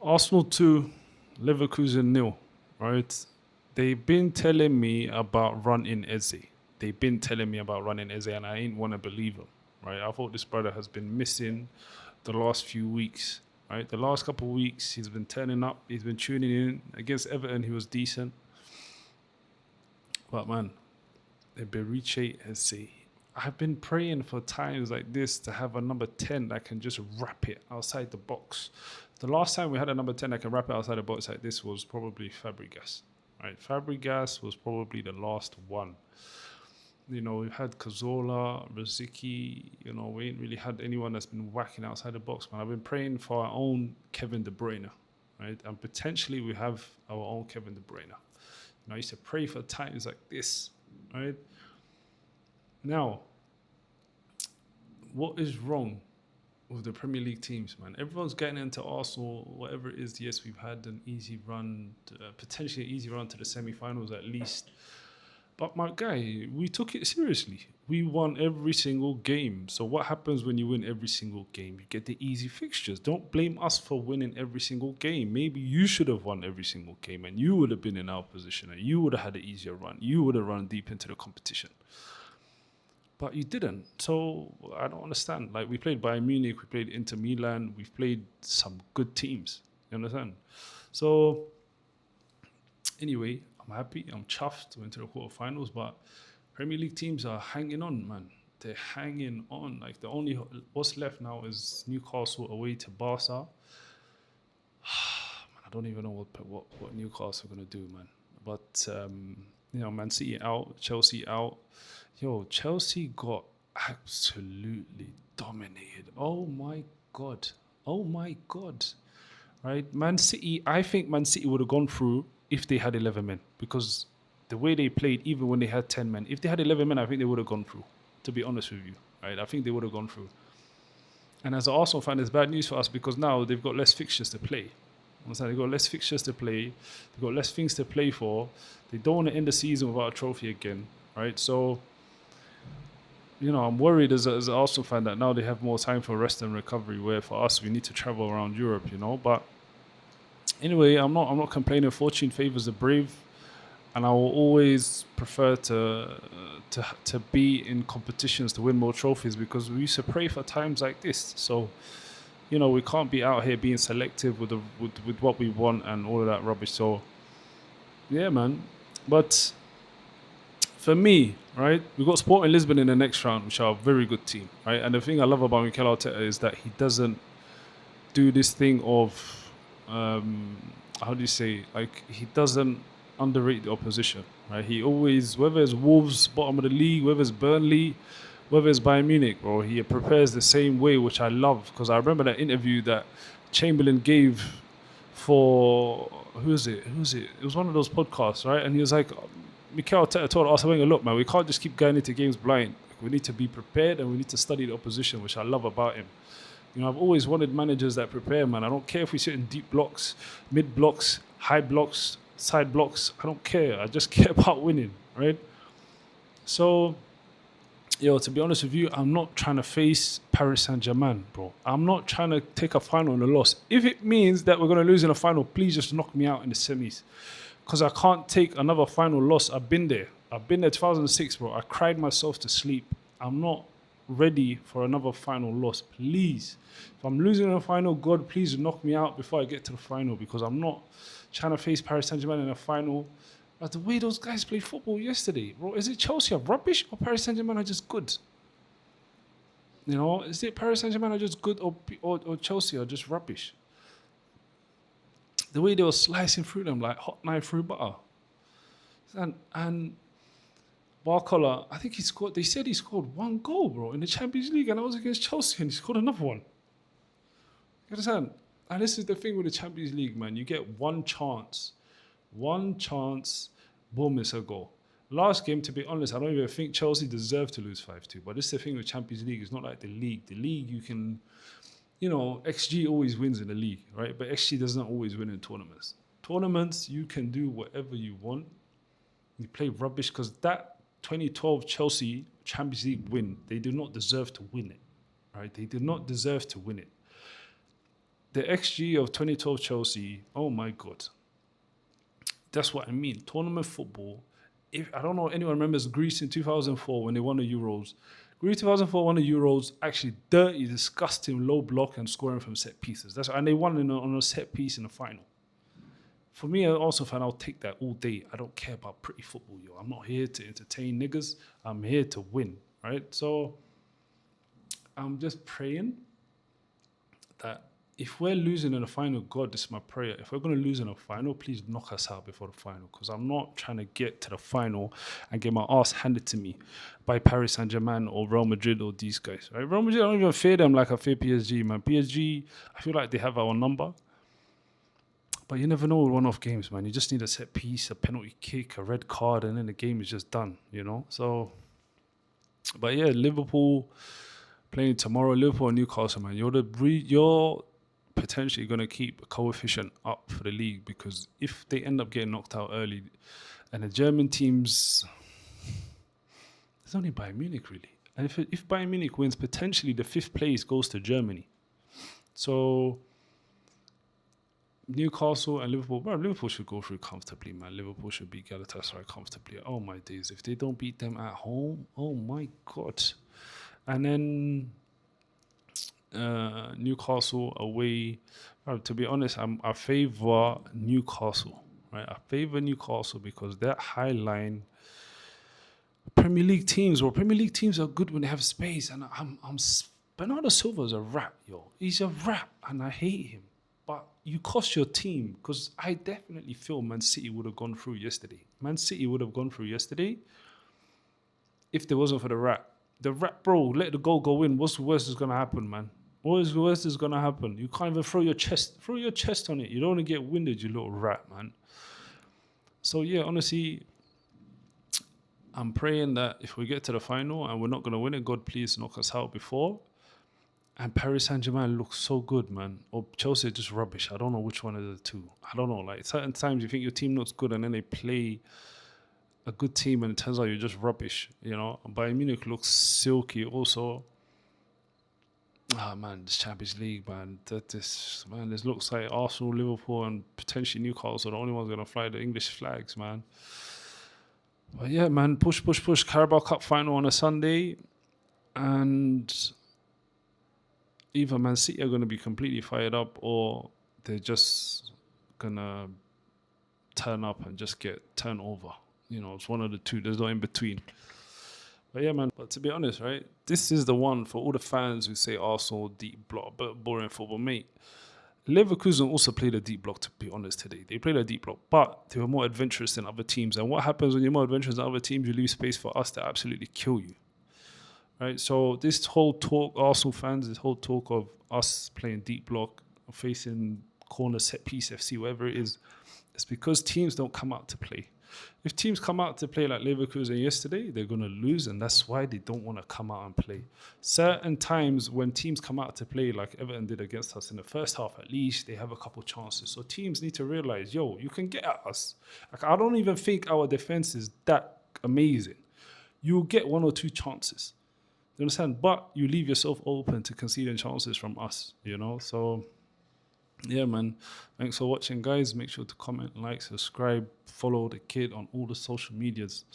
Arsenal 2, Leverkusen nil, right? They've been telling me about running Eze. They've been telling me about running Eze, and I ain't want to believe them, right? I thought this brother has been missing the last few weeks, right? The last couple of weeks, he's been turning up, he's been tuning in. Against Everton, he was decent. But man, Eberiche Eze. I've been praying for times like this to have a number 10 that can just wrap it outside the box. The last time we had a number 10 that can wrap it outside the box like this was probably Fabregas. Right? Fabregas was probably the last one. You know, we've had Cazorla, Rosicky, you know, we ain't really had anyone that's been whacking outside the box, man. I've been praying for our own Kevin De Bruyne, right? And potentially we have our own Kevin De Bruyne. You know, I used to pray for times like this, right? Now, what is wrong with the Premier League teams, man? Everyone's getting into Arsenal, whatever it is. Yes, we've had an easy run, potentially an easy run to the semi-finals at least. But my guy, we took it seriously. We won every single game. So what happens when you win every single game? You get the easy fixtures. Don't blame us for winning every single game. Maybe you should have won every single game and you would have been in our position and you would have had an easier run. You would have run deep into the competition. But you didn't. So I don't understand. Like, we played Bayern Munich, we played Inter Milan, we've played some good teams. You understand? So anyway, I'm happy, I'm chuffed, went to the quarterfinals, but Premier League teams are hanging on, man. They're hanging on. Like, the only what's left now is Newcastle away to Barca. Man, I don't even know what Newcastle are gonna do, man. But Man City out, Chelsea out. Yo, Chelsea got absolutely dominated. Oh my god. Oh my god. Right? Man City, I think Man City would have gone through if they had 11 men because the way they played, even when they had 10 men, if they had 11 men, I think they would have gone through, to be honest with you. Right? I think they would have gone through. And as an Arsenal fan, it's bad news for us because now they've got less fixtures to play. They've got less fixtures to play. They've got less things to play for. They don't want to end the season without a trophy again. Right? So, I'm worried as an Arsenal fan that now they have more time for rest and recovery, where for us, we need to travel around Europe, But anyway, I'm not complaining. Fortune favors the brave, and I will always prefer to be in competitions to win more trophies because we used to pray for times like this. So, we can't be out here being selective with what we want and all of that rubbish. So, yeah, man. But for me, right, we've got Sporting Lisbon in the next round, which are a very good team, right? And the thing I love about Mikel Arteta is that he doesn't do this thing of, how do you say, like, he doesn't underrate the opposition, right? He always, whether it's Wolves, bottom of the league, whether it's Burnley, whether it's Bayern Munich, bro, he prepares the same way, which I love, because I remember that interview that Chamberlain gave for, who's it? It was one of those podcasts, right? And he was like, Mikel Arteta told Arsene Wenger, look, man, we can't just keep going into games blind. We need to be prepared and we need to study the opposition, which I love about him. I've always wanted managers that prepare, man. I don't care if we sit in deep blocks, mid blocks, high blocks, side blocks. I don't care. I just care about winning, right? So, to be honest with you, I'm not trying to face Paris Saint-Germain, bro. I'm not trying to take a final and a loss. If it means that we're going to lose in a final, please just knock me out in the semis. Because I can't take another final loss. I've been there 2006, bro. I cried myself to sleep. I'm not ready for another final loss. Please. If I'm losing in a final, God, please knock me out before I get to the final because I'm not trying to face Paris Saint-Germain in a final. But the way those guys played football yesterday, bro, is it Chelsea are rubbish or Paris Saint-Germain are just good? Is it Paris Saint-Germain are just good or Chelsea are just rubbish? The way they were slicing through them like hot knife through butter. And Barcola, I think they said he scored one goal, bro, in the Champions League, and that was against Chelsea, and he scored another one. You understand? And this is the thing with the Champions League, man. You get one chance, boom, it's a goal. Last game, to be honest, I don't even think Chelsea deserved to lose 5-2, but this is the thing with Champions League. It's not like the league. The league, you can... XG always wins in the league, right? But XG doesn't always win in tournaments. Tournaments, you can do whatever you want. You play rubbish because that 2012 Chelsea Champions League win, they do not deserve to win it, right? They did not deserve to win it. the XG of 2012 Chelsea, oh my God. That's what I mean. Tournament football. If I don't know if anyone remembers Greece in 2004 when they won the Euros. Greece 2004 won the Euros, actually dirty, disgusting, low block and scoring from set pieces. And they won on a set piece in the final. For me, I also fan, I'll take that all day. I don't care about pretty football, yo. I'm not here to entertain niggas. I'm here to win, right? So I'm just praying that if we're losing in the final, God, this is my prayer. If we're going to lose in the final, please knock us out before the final, because I'm not trying to get to the final and get my ass handed to me by Paris Saint-Germain or Real Madrid or these guys, right? Real Madrid, I don't even fear them like I fear PSG, man. PSG, I feel like they have our number. But you never know with one-off games, man. You just need a set piece, a penalty kick, a red card, and then the game is just done, you know? So, but yeah, Liverpool playing tomorrow, Liverpool and Newcastle, man. You're potentially going to keep a coefficient up for the league, because if they end up getting knocked out early, and the German teams, there's only Bayern Munich really. And if Bayern Munich wins, potentially the 5th place goes to Germany. So Newcastle and Liverpool, bro, Liverpool should go through comfortably, man. Liverpool should beat Galatasaray comfortably. Oh my days. If they don't beat them at home, oh my God. And then Newcastle away. To be honest, I favor Newcastle, right? I favor Newcastle because that high line Premier League teams are good when they have space. And Bernardo Silva's a rat, yo. He's a rat, and I hate him. But you cost your team, because I definitely feel Man City would have gone through yesterday. Man City would have gone through yesterday if there wasn't for the rat. The rat, bro, let the goal go in. What's the worst is going to happen, man? What is the worst is going to happen? You can't even throw your chest on it. You don't want to get winded, you little rat, man. So, yeah, honestly, I'm praying that if we get to the final and we're not going to win it, God, please knock us out before. And Paris Saint-Germain looks so good, man. Or Chelsea are just rubbish. I don't know which one of the two. I don't know. Like, certain times you think your team looks good and then they play a good team and it turns out you're just rubbish, you know. Bayern Munich looks silky also. Man, this Champions League, man. This looks like Arsenal, Liverpool, and potentially Newcastle are the only ones going to fly the English flags, man. But yeah, man, push. Carabao Cup final on a Sunday. And either Man City are going to be completely fired up, or they're just going to turn up and just get turned over. You know, it's one of the two. There's no in between. But yeah, man. But to be honest, right, this is the one for all the fans who say Arsenal deep block, but boring football, mate. Leverkusen also played a deep block, to be honest, today. They played a deep block, but they were more adventurous than other teams. And what happens when you're more adventurous than other teams? You leave space for us to absolutely kill you. Right? So this whole talk, Arsenal fans, this whole talk of us playing deep block, facing corner, set piece, FC, whatever it is, it's because teams don't come out to play. If teams come out to play like Leverkusen yesterday, they're going to lose, and that's why they don't want to come out and play. Certain times when teams come out to play like Everton did against us in the first half, at least, they have a couple chances. So teams need to realize, yo, you can get at us. Like, I don't even think our defense is that amazing. You'll get 1 or 2 chances. You understand? But you leave yourself open to conceding chances from us, you know? So, yeah, man. Thanks for watching, guys. Make sure to comment, like, subscribe, follow the kid on all the social medias.